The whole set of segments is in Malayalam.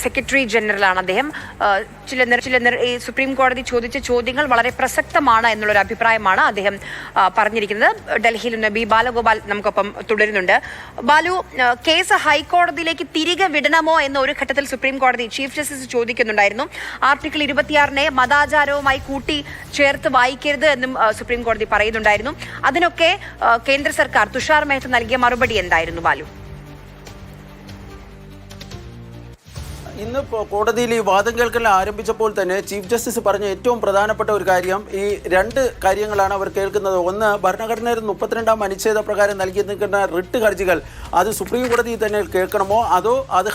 സെക്രട്ടറി ജനറലാണ് അദ്ദേഹം. ഈ സുപ്രീം കോടതി ചോദിച്ച ചോദ്യങ്ങൾ വളരെ പ്രസക്തമാണ് എന്നുള്ളൊരു അഭിപ്രായമാണ് അദ്ദേഹം പറഞ്ഞിരിക്കുന്നത്. ഡൽഹിയിൽ നിന്ന് ബി ബാലഗോപാൽ നമുക്കൊപ്പം തുടരുന്നുണ്ട്. ബാലു, കേസ് ഹൈക്കോടതിയിലേക്ക് തിരികെ വിടണമോ എന്ന ഒരു ഘട്ടത്തിൽ സുപ്രീം കോടതി ചീഫ് ജസ്റ്റിസ് ചോദിക്കുന്നുണ്ടായിരുന്നു. ആർട്ടിക്കിൾ 26 മതാചാരവുമായി കൂട്ടി ചേർത്ത് വായിക്കരുത് എന്നും സുപ്രീം കോടതി പറയുന്നുണ്ടായിരുന്നു. അതിനൊക്കെ കേന്ദ്ര സർക്കാർ തുഷാർ മേത്ത നൽകിയ മറുപടി എന്തായിരുന്നു ബാലു? ഇന്ന് കോടതിയിൽ ഈ വാദം കേൾക്കൽ ആരംഭിച്ചപ്പോൾ തന്നെ ചീഫ് ജസ്റ്റിസ് പറഞ്ഞ ഏറ്റവും പ്രധാനപ്പെട്ട ഒരു കാര്യം, ഈ രണ്ട് കാര്യങ്ങളാണ് അവർ കേൾക്കുന്നത്. ഒന്ന്, ഭരണഘടനയുടെ 32-ാം അനുച്ഛേദ പ്രകാരം നൽകി നിൽക്കുന്ന റിട്ട് ഹർജികൾ അത് സുപ്രീം കോടതിയിൽ തന്നെ കേൾക്കണമോ അതോ അത്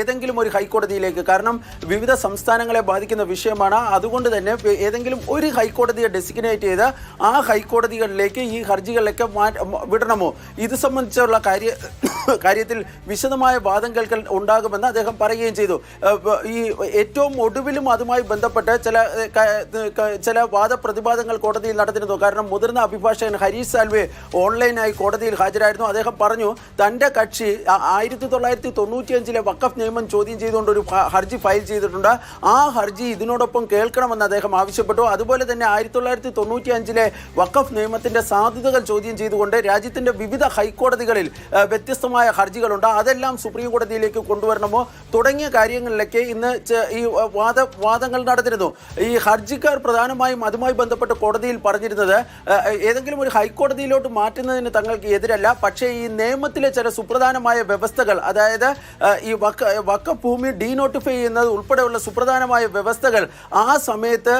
ഏതെങ്കിലും ഒരു ഹൈക്കോടതിയിലേക്ക്, കാരണം വിവിധ സംസ്ഥാനങ്ങളെ ബാധിക്കുന്ന വിഷയമാണ്. അതുകൊണ്ട് തന്നെ ഏതെങ്കിലും ഒരു ഹൈക്കോടതിയെ ഡെസിഗ്നേറ്റ് ചെയ്ത് ആ ഹൈക്കോടതികളിലേക്ക് ഈ ഹർജികളിലേക്ക് വിടണമോ, ഇത് സംബന്ധിച്ചുള്ള കാര്യത്തിൽ വിശദമായ വാദം കേൾക്കൽ ഉണ്ടാകുമെന്ന് അദ്ദേഹം പറയുകയും ചെയ്തു. ഈ ഏറ്റവും ഒടുവിലും അതുമായി ബന്ധപ്പെട്ട് ചില വാദപ്രതിവാദങ്ങൾ കോടതിയിൽ നടത്തിയിരുന്നു. കാരണം മുതിർന്ന അഭിഭാഷകൻ ഹരീഷ് സാൽവെ ഓൺലൈനായി കോടതിയിൽ ഹാജരായിരുന്നു. അദ്ദേഹം പറഞ്ഞു തൻ്റെ കക്ഷി 1995 വഖഫ് നിയമം ചോദ്യം ചെയ്തുകൊണ്ട് ഒരു ഹർജി ഫയൽ ചെയ്തിട്ടുണ്ട്. ആ ഹർജി ഇതിനോടൊപ്പം കേൾക്കണമെന്ന് അദ്ദേഹം ആവശ്യപ്പെട്ടു. അതുപോലെ തന്നെ 1995 വഖഫ് നിയമത്തിൻ്റെ സാധുതകൾ ചോദ്യം ചെയ്തുകൊണ്ട് രാജ്യത്തിൻ്റെ വിവിധ ഹൈക്കോടതികളിൽ വ്യത്യസ്തമായ ഹർജികളുണ്ട്. അതെല്ലാം സുപ്രീം കോടതിയിലേക്ക് കൊണ്ടുവരണമോ തുടങ്ങിയ കാര്യങ്ങളിലേക്ക് ഇന്ന് ഈ വാദങ്ങൾ നടന്നിരുന്നു. ഈ ഹർജിക്കാർ പ്രധാനമായും അതുമായി ബന്ധപ്പെട്ട് കോടതിയിൽ പറഞ്ഞിരുന്നത് ഏതെങ്കിലും ഒരു ഹൈക്കോടതിയിലോട്ട് മാറ്റുന്നതിന് തങ്ങൾക്ക് എതിരല്ല, പക്ഷേ ഈ നിയമത്തിലെ ചില സുപ്രധാനമായ വ്യവസ്ഥകൾ, അതായത് ഈ വഖഫ് ഭൂമി ഡീനോട്ടിഫൈ ചെയ്യുന്നത് ഉൾപ്പെടെയുള്ള സുപ്രധാനമായ വ്യവസ്ഥകൾ ആ സമയത്ത്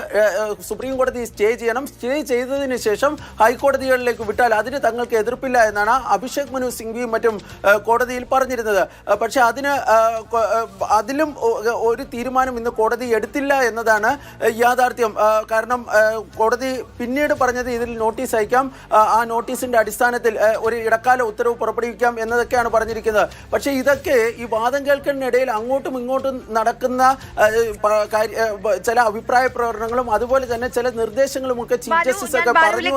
സുപ്രീം കോടതി സ്റ്റേ ചെയ്യണം. സ്റ്റേ ചെയ്തതിന് ശേഷം ഹൈക്കോടതികളിലേക്ക് വിട്ടാൽ അതിന് തങ്ങൾക്ക് എതിർപ്പില്ല എന്നാണ് അഭിഷേക് മനു സിംഗ്വിയും മറ്റും കോടതിയിൽ പറഞ്ഞിരുന്നത്. പക്ഷേ അതിലും ഒരു തീരുമാനം ഇന്ന് കോടതി എടുത്തില്ല എന്നതാണ് യാഥാർത്ഥ്യം. കാരണം കോടതി പിന്നീട് പറഞ്ഞത് ഇതിൽ നോട്ടീസ് അയക്കാം, ആ നോട്ടീസിന്റെ അടിസ്ഥാനത്തിൽ ഒരു ഇടക്കാല ഉത്തരവ് പുറപ്പെടുവിക്കാം എന്നതൊക്കെയാണ് പറഞ്ഞിരിക്കുന്നത്. പക്ഷേ ഇതൊക്കെ ഈ വാദം കേൾക്കലിനിടയിൽ അങ്ങോട്ടും ഇങ്ങോട്ടും നടക്കുന്ന ചില അഭിപ്രായ പ്രകടനങ്ങളും അതുപോലെ തന്നെ ചില നിർദ്ദേശങ്ങളും ഒക്കെ ചീഫ് ജസ്റ്റിസ് ഒക്കെ പറഞ്ഞു.